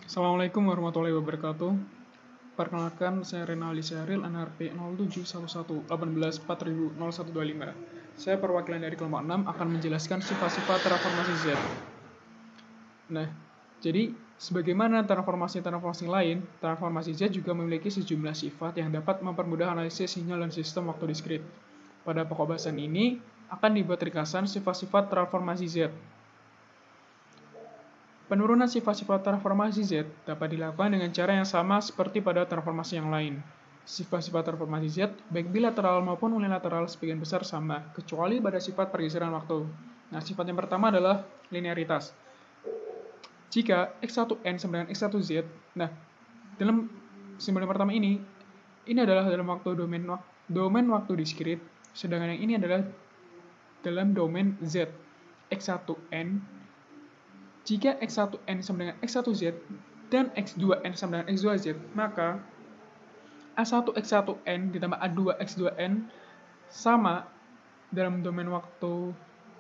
Assalamualaikum warahmatullahi wabarakatuh. Perkenalkan, saya Renaldi Syahril, NRP 071118400125. Saya perwakilan dari kelompok 6 akan menjelaskan sifat-sifat transformasi Z. Nah, jadi sebagaimana transformasi lain, transformasi Z juga memiliki sejumlah sifat yang dapat mempermudah analisis sinyal dan sistem waktu diskrit. Pada pokok bahasan ini akan dibuat ringkasan sifat-sifat transformasi Z. Penurunan sifat-sifat transformasi Z dapat dilakukan dengan cara yang sama seperti pada transformasi yang lain. Sifat-sifat transformasi Z, baik bilateral maupun unilateral, sebagian besar sama, kecuali pada sifat pergeseran waktu. Nah, sifat yang pertama adalah linearitas. Jika X1N sama dengan X1Z, nah, dalam simbol yang pertama ini adalah dalam domain waktu diskrit, sedangkan yang ini adalah dalam domain Z. X1N jika X1N sama dengan X1Z dan X2N sama dengan X2Z, maka A1X1N ditambah A2X2N sama dalam domain waktu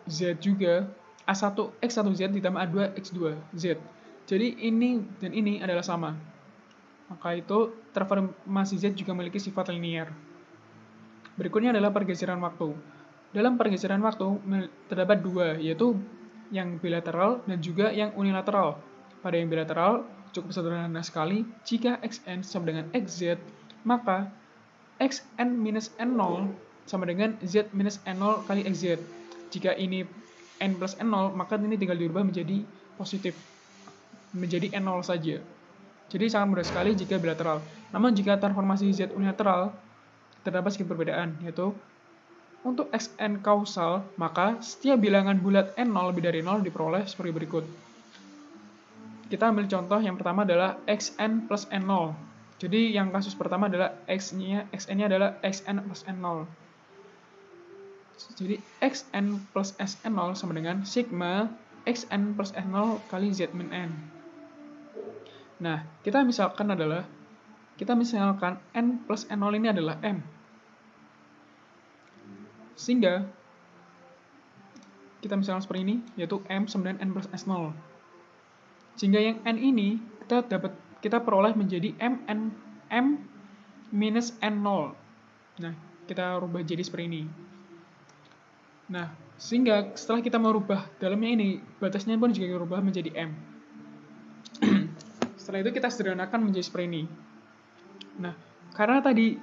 Z juga A1X1Z ditambah A2X2Z. Jadi ini dan ini adalah sama. Maka itu transformasi Z juga memiliki sifat linear. Berikutnya adalah pergeseran waktu. Dalam pergeseran waktu terdapat dua, yaitu yang bilateral dan juga yang unilateral. Pada yang bilateral, cukup sederhana sekali, jika Xn sama dengan Xz, maka Xn minus N0 sama dengan Z minus N0 kali Xz. Jika ini N plus N0, maka ini tinggal diubah menjadi positif, menjadi N0 saja. Jadi sangat mudah sekali jika bilateral. Namun jika transformasi Z unilateral, terdapat sedikit perbedaan, yaitu untuk Xn kausal, maka setiap bilangan bulat N0 lebih dari 0 diperoleh seperti berikut. Kita ambil contoh yang pertama adalah Xn plus N0. Jadi yang kasus pertama adalah Xn-nya adalah Xn plus N0. Jadi Xn plus Sn0 sama dengan sigma Xn plus N0 kali Z min N. Nah, kita misalkan N plus N0 ini adalah M. Sehingga kita misalkan seperti ini, yaitu M sama dengan N plus S0. Sehingga yang N ini kita peroleh menjadi M minus N0. Nah, kita rubah jadi seperti ini. Nah, sehingga setelah kita merubah dalamnya ini, batasnya pun juga dirubah menjadi M. Setelah itu kita sederhanakan menjadi seperti ini. Nah, karena tadi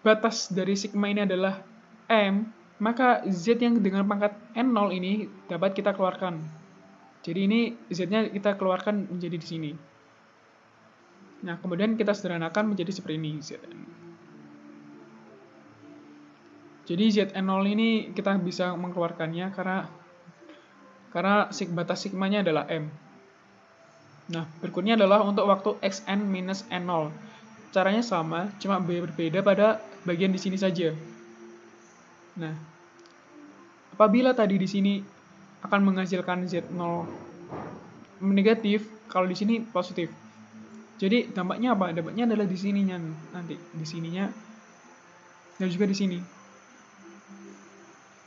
batas dari sigma ini adalah M, maka Z yang dengan pangkat N0 ini dapat kita keluarkan. Jadi ini Z-nya kita keluarkan menjadi di sini. Nah, kemudian kita sederhanakan menjadi seperti ini, Zn. Jadi Zn0 ini kita bisa mengeluarkannya karena batas sigmanya adalah M. Nah, berikutnya adalah untuk waktu Xn minus N0. Caranya sama, cuma berbeda pada bagian di sini saja. Nah, apabila tadi di sini akan menghasilkan Z0 negatif, kalau di sini positif. Jadi dampaknya apa? Dampaknya adalah di sininya nanti, di sininya dan juga di sini.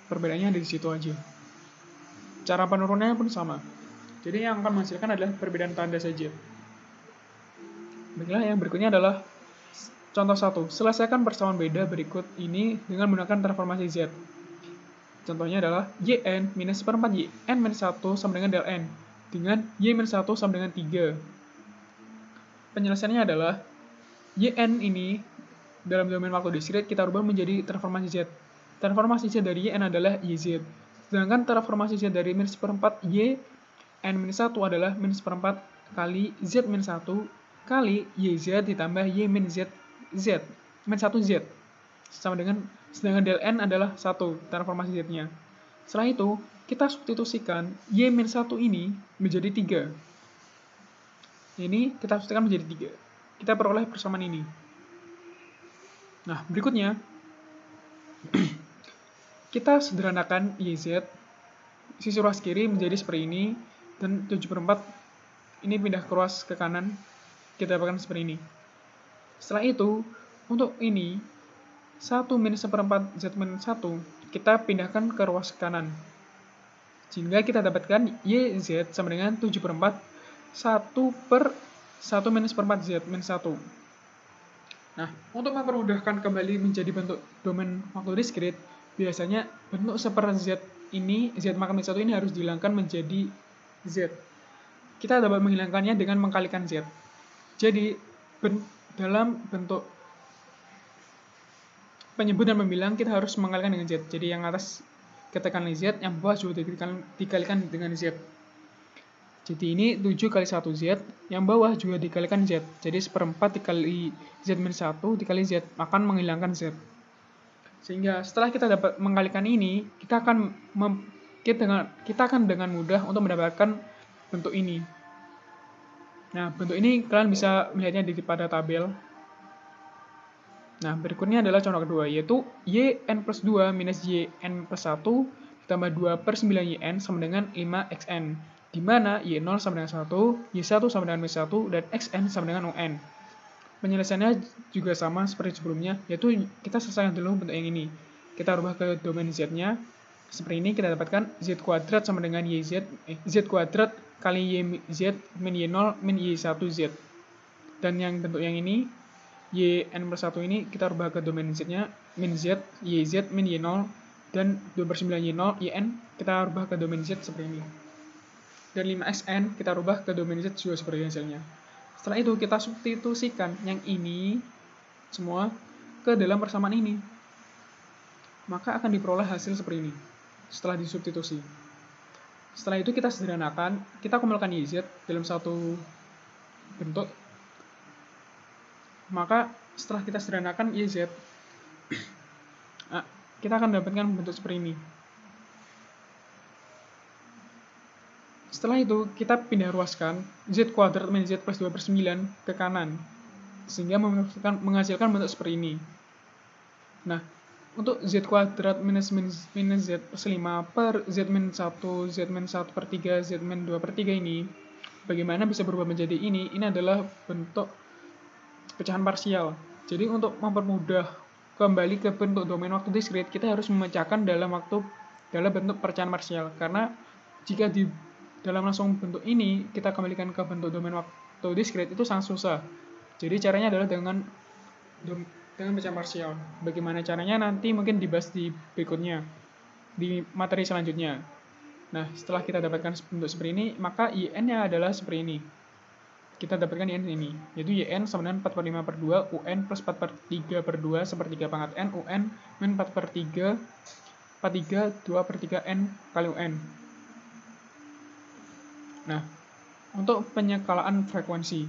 Perbedaannya ada di situ aja. Cara penurunannya pun sama. Jadi yang akan menghasilkan adalah perbedaan tanda saja. Baiklah, yang berikutnya adalah contoh 1. Selesaikan persamaan beda berikut ini dengan menggunakan transformasi Z. Contohnya adalah Yn minus seperempat Yn minus 1 sama dengan del N, dengan Y minus 1 sama dengan 3. Penyelesaiannya adalah Yn ini dalam domain waktu diskrit kita rubah menjadi transformasi Z. Transformasi Z dari Yn adalah YZ. Sedangkan transformasi Z dari minus seperempat Yn minus 1 adalah minus seperempat kali Z minus 1 kali YZ ditambah Y min Z min 1Z sama dengan, sedangkan del N adalah 1 transformasi Z-nya. Setelah itu kita substitusikan Y min 1 ini menjadi 3. Ini kita substitusikan menjadi 3. Kita peroleh persamaan ini. Nah, berikutnya kita sederhanakan YZ, sisi ruas kiri menjadi seperti ini, dan 7/4 ini pindah ke ruas ke kanan, kita dapatkan seperti ini. Setelah itu, untuk ini 1 minus seperempat Z min 1 kita pindahkan ke ruas kanan, sehingga kita dapatkan YZ sama dengan 7/4 1/1 minus per 4 Z min 1. Nah, untuk mempermudahkan kembali menjadi bentuk domain waktu diskrit, biasanya bentuk seper Z ini, Z makan min 1 ini harus dihilangkan menjadi Z. Kita dapat menghilangkannya dengan mengkalikan Z. Jadi, dalam bentuk penyebut dan pembilang, kita harus mengkalikan dengan Z. Jadi, yang atas katakan Z, yang bawah juga dikalikan dengan Z. Jadi ini 7 kali 1 Z, yang bawah juga dikalikan Z. Jadi 1/4 dikali Z min 1 dikali Z, akan menghilangkan Z. Sehingga setelah kita dapat mengkalikan ini, kita akan dengan mudah untuk mendapatkan bentuk ini. Nah, bentuk ini kalian bisa melihatnya pada tabel. Nah, berikutnya adalah contoh kedua, yaitu YN plus 2 minus YN plus 1 ditambah 2/9YN sama dengan 5XN. Di mana Y0 sama dengan 1, Y1 sama dengan minus 1, dan Xn sama dengan UN. Penyelesaiannya juga sama seperti sebelumnya, yaitu kita selesaikan dulu bentuk yang ini. Kita rubah ke domain Z-nya. Seperti ini kita dapatkan Z kuadrat sama dengan Z kuadrat kali YZ min Y0 min Y1 Z. Dan yang bentuk yang ini, YN plus 1 ini kita rubah ke domain Z-nya, min Z, YZ min Y0, dan 2/9 Y0, YN kita rubah ke domain Z seperti ini. Dan 5XN kita rubah ke domain Z juga seperti hasilnya. Setelah itu kita substitusikan yang ini semua ke dalam persamaan ini. Maka akan diperoleh hasil seperti ini setelah disubstitusi. Setelah itu kita sederhanakan, kita kumpulkan YZ dalam satu bentuk. Maka setelah kita sederhanakan YZ, kita akan mendapatkan bentuk seperti ini. Setelah itu, kita pindah ruaskan Z kuadrat min Z plus 2/9 ke kanan, sehingga menghasilkan bentuk seperti ini. Nah, untuk Z kuadrat minus Z plus 5 per Z min 1, Z min 1/3, Z min 2/3 ini, bagaimana bisa berubah menjadi ini? Ini adalah bentuk pecahan parsial. Jadi, untuk mempermudah kembali ke bentuk domain waktu diskrit, kita harus memecahkan dalam bentuk pecahan parsial. Karena jika di dalam langsung bentuk ini, kita kembalikan ke bentuk domain waktu diskrit, itu sangat susah. Jadi caranya adalah dengan pecahan parsial. Bagaimana caranya nanti mungkin dibahas di berikutnya, di materi selanjutnya. Nah, setelah kita dapatkan bentuk seperti ini, maka YN-nya adalah seperti ini. Kita dapatkan YN ini, yaitu YN sama dengan 4/5/2, UN plus 4/3/2, 1/3 pangkat N, UN min 4/3, 2/3 N kali UN. Nah, untuk penyekalaan frekuensi,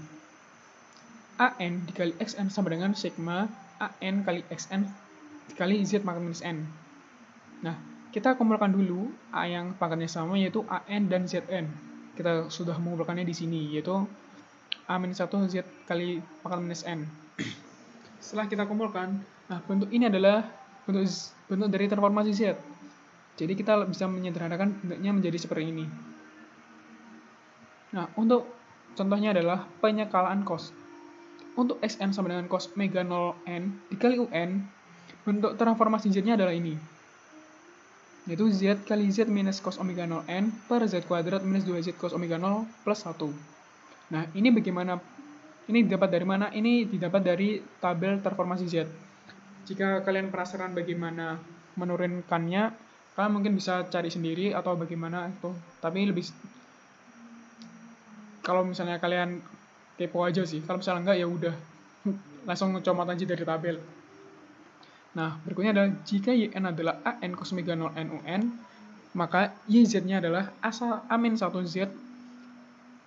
AN dikali XN sama dengan sigma AN kali XN dikali Z makan minus N. Nah, kita kumpulkan dulu A yang pangkatnya sama, yaitu AN dan ZN. Kita sudah mengumpulkannya di sini, yaitu A-1 Z kali pangkat minus N. Setelah kita kumpulkan, nah bentuk ini adalah bentuk dari transformasi Z. Jadi kita bisa menyederhanakan bentuknya menjadi seperti ini. Nah, untuk contohnya adalah penyekalaan cos. Untuk Xn sama dengan cos omega 0n dikali UN, bentuk transformasi Z-nya adalah ini. Yaitu Z kali Z minus cos omega 0n per Z kuadrat minus 2Z cos omega 0 plus 1. Nah, ini bagaimana? Ini didapat dari mana? Ini didapat dari tabel transformasi Z. Jika kalian penasaran bagaimana menurunkannya, kalian mungkin bisa cari sendiri atau bagaimana itu. Tapi kalau misalnya kalian kepo aja sih, kalau misalnya enggak ya udah langsung comot aja dari tabel. Nah, berikutnya adalah jika YN adalah AN cos omega 0n UN, maka YZ-nya adalah A-1Z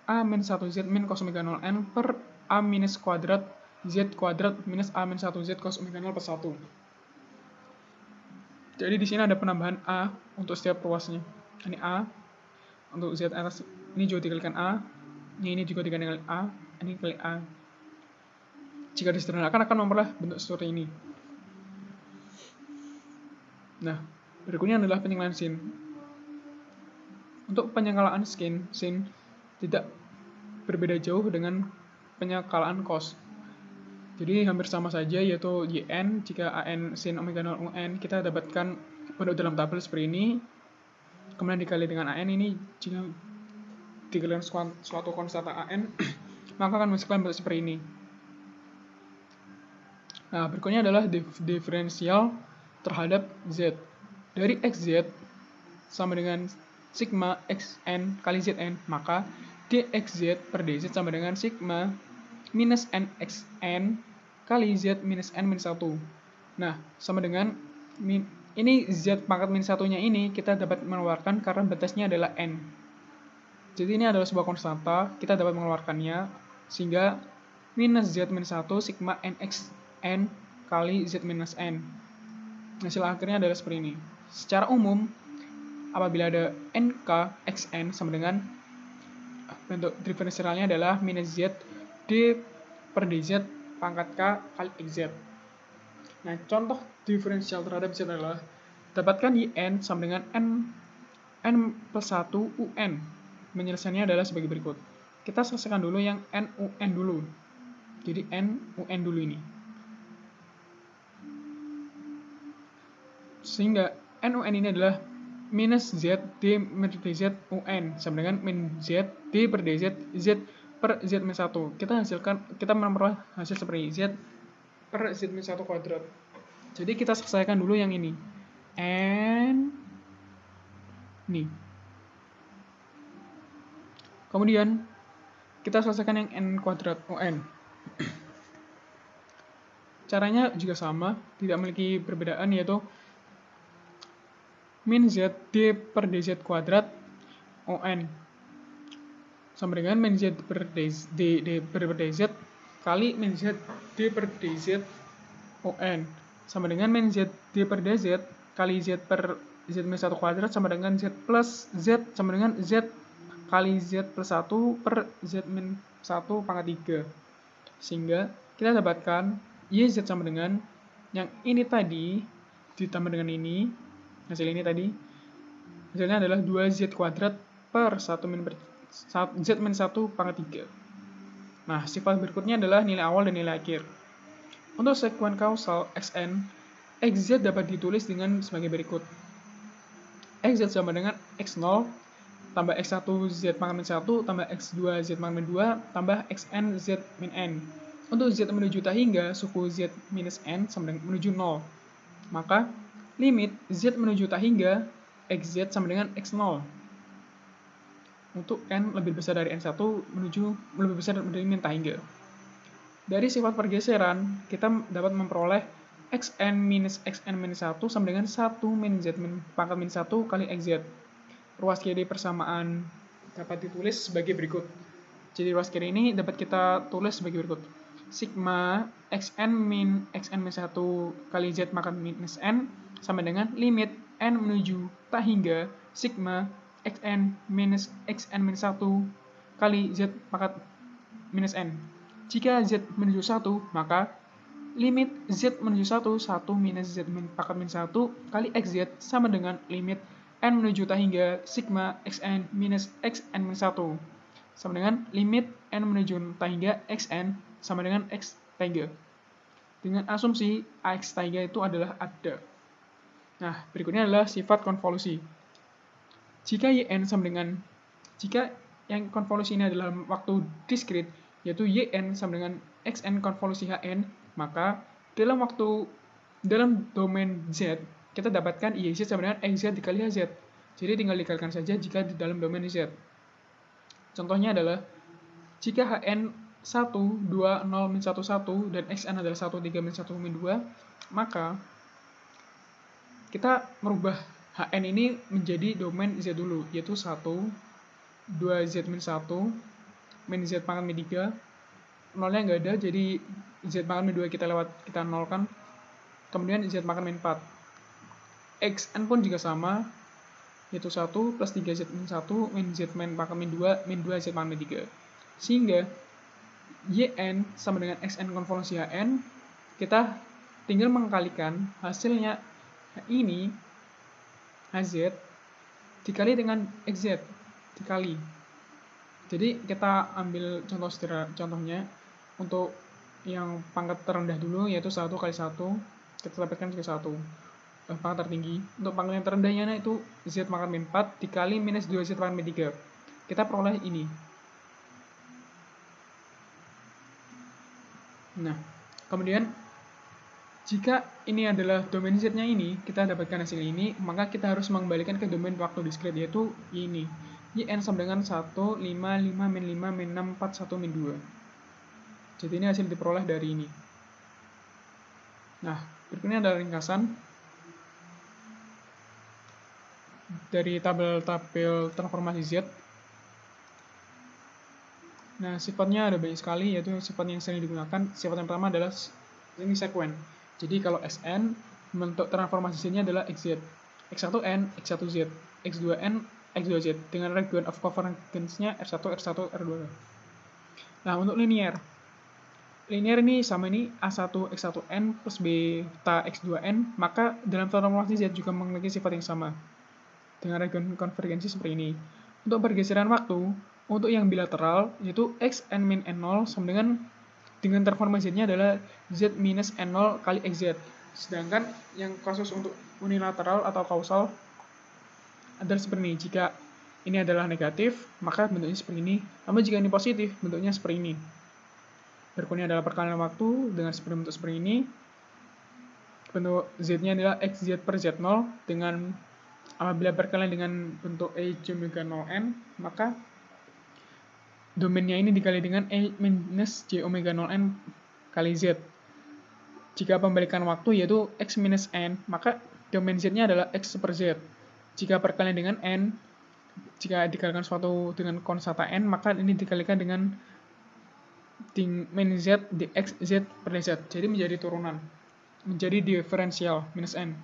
A-1Z min cos omega 0n per A minus kuadrat Z kuadrat minus A-1Z cos omega 0 plus 1. Jadi di sini ada penambahan A untuk setiap ruasnya. Ini A, untuk Z atas ini juga dikalikan A, ini juga dikalikan A, ini kali A. Jika disederhanakan akan memperoleh bentuk seperti ini. Nah, berikutnya adalah penyekalaan sin. Untuk penyekalaan sin tidak berbeda jauh dengan penyekalaan cos. Jadi hampir sama saja, yaitu YN jika AN sin omega 0 UN kita dapatkan bentuk dalam tabel seperti ini. Kemudian dikali dengan AN ini jika dikalikan suatu konstanta an, maka akan menghasilkan bentuk seperti ini. Nah, berikutnya adalah diferensial terhadap z. Dari xz sama dengan sigma xn kali zn, maka dxz per dz sama dengan sigma minus nxn kali z minus n minus 1. Nah, sama dengan ini z pangkat minus 1-nya ini kita dapat mengeluarkan karena batasnya adalah n. Jadi ini adalah sebuah konstanta, kita dapat mengeluarkannya sehingga minus z minus 1 sigma nxn kali z minus n. Hasil akhirnya adalah seperti ini. Secara umum, apabila ada nk xn sama dengan bentuk diferensialnya adalah minus z d per dz pangkat k kali xz. Nah, contoh diferensial terhadap z adalah dapatkan yn sama dengan n plus 1 un. Penyelesaiannya adalah sebagai berikut. Kita selesaikan dulu yang n dulu. Jadi n dulu ini. Sehingga n ini adalah minus z d per dz un sama dengan min z d per dz z per z minus 1. Kita memperoleh hasil seperti z per z minus 1 kuadrat. Jadi kita selesaikan dulu yang ini. N nih. Kemudian kita selesaikan yang n kuadrat un. Caranya juga sama, tidak memiliki perbedaan, yaitu min z d per dz kuadrat on sama dengan min z per dz kali min z d per dz on sama dengan min z d per dz kali z per z minus 1 kuadrat sama dengan z plus z sama dengan z kali z plus 1 per z min 1 pangkat 3. Sehingga kita dapatkan yz sama dengan yang ini tadi ditambah dengan ini, hasil ini tadi, hasilnya adalah 2z kuadrat per z min 1 pangkat 3. Nah, sifat berikutnya adalah nilai awal dan nilai akhir. Untuk sekuen kausal xn, xz dapat ditulis dengan sebagai berikut. Xz sama dengan x0 tambah x1 z pangkat min 1 tambah x2 z pangkat min 2 tambah xn z min n. Untuk z menuju tak hingga suku z minus n sama dengan menuju 0. Maka limit z menuju tak hingga xz sama dengan x0. Untuk n lebih besar dari n1 menuju lebih besar dari min tak hingga. Dari sifat pergeseran, kita dapat memperoleh xn minus 1 sama dengan 1 min z min pangkat min 1 kali xz. Ruas kiri persamaan dapat ditulis sebagai berikut. Jadi ruas kiri ini dapat kita tulis sebagai berikut. Sigma xn min 1 kali z pangkat minus n sama dengan limit n menuju tak hingga sigma xn minus 1 kali z pangkat minus n. Jika z menuju 1, maka limit z menuju 1 minus z pangkat minus 1 kali xz sama dengan limit n menuju tak hingga sigma xn minus xn minus 1 sama dengan limit n menuju tak hingga xn sama dengan x tak hingga. Dengan asumsi ax tak hingga itu adalah ada. Nah, berikutnya adalah sifat konvolusi. Jika yang konvolusi ini adalah waktu diskrit, yaitu yn sama dengan xn konvolusi hn, maka dalam domain z, kita dapatkan yz sama dengan xz dikali hz. Jadi tinggal dikalikan saja jika di dalam domain z. Contohnya adalah, jika hn 1, 2, 0, min 1, 1, dan xn adalah 1, 3, min 1, min 2, maka kita merubah hn ini menjadi domain z dulu, yaitu 1, 2z min 1, min z pangkat min 3, nolnya nggak ada, jadi z pangkat min 2 kita nolkan, kemudian z pangkat min 4. Xn pun juga sama, yaitu 1 plus 3z min 1, min z pangkat min 2, min 2z pangkat min 3. Sehingga yn sama dengan xn konvolusi hn, kita tinggal mengkalikan hasilnya ini hz dikali dengan xz dikali. Jadi kita ambil contohnya untuk yang pangkat terendah dulu, yaitu 1 kali 1, kita dapatkan sebagai 1 pangkat tertinggi. Untuk pangkat yang terendahnya itu z pangkat min 4 dikali minus 2z pangkat min 3. kita peroleh ini. Nah, kemudian jika ini adalah domain Z-nya ini, kita dapatkan hasil ini, maka kita harus mengembalikan ke domain waktu diskret, yaitu ini. Yn sama dengan 1, 5, 5, min 5, min 6, 4, 1, min 2. Jadi ini hasil diperoleh dari ini. Nah, berikutnya adalah ringkasan dari tabel-tabel transformasi Z. Nah, sifatnya ada banyak sekali, yaitu sifat yang sering digunakan. Sifat yang pertama adalah ini sekuen. Jadi kalau Sn, bentuk transformasi Z-nya adalah XZ. X1N, X1Z, X2N, X2Z, dengan region of convergence-nya R1, R1, R2. Nah, untuk linear. Linear ini sama ini A1, X1N plus beta X2N, maka dalam transformasi Z juga memiliki sifat yang sama. Dengan region konvergensi seperti ini. Untuk pergeseran waktu, untuk yang bilateral, yaitu X n min N0 sama dengan transformasi Z-nya adalah Z minus N0 kali XZ. Sedangkan yang kasus untuk unilateral atau kausal adalah seperti ini. Jika ini adalah negatif, maka bentuknya seperti ini. Namun jika ini positif, bentuknya seperti ini. Berikutnya adalah perkalian waktu dengan bentuk seperti ini. Bentuk Z-nya adalah XZ per Z0 dengan apabila berkalian dengan bentuk E J omega 0N, maka domainnya ini dikali dengan E minus J omega 0N kali Z. Jika pembalikan waktu yaitu X minus N, maka domain Z-nya adalah X per Z. Jika perkalian dengan N, jika dikalikan suatu dengan konstanta N, maka ini dikalikan dengan min Z dx Z per dz. Jadi menjadi turunan. Menjadi diferensial minus N.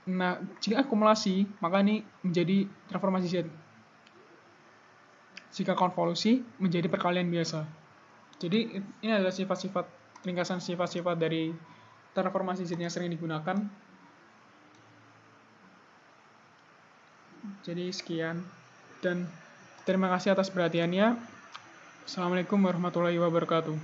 Nah, jika akumulasi, maka ini menjadi transformasi Z. Jika konvolusi, menjadi perkalian biasa. Jadi, ini adalah sifat-sifat, ringkasan sifat-sifat dari transformasi Z yang sering digunakan. Jadi, sekian. Dan terima kasih atas perhatiannya. Assalamualaikum warahmatullahi wabarakatuh.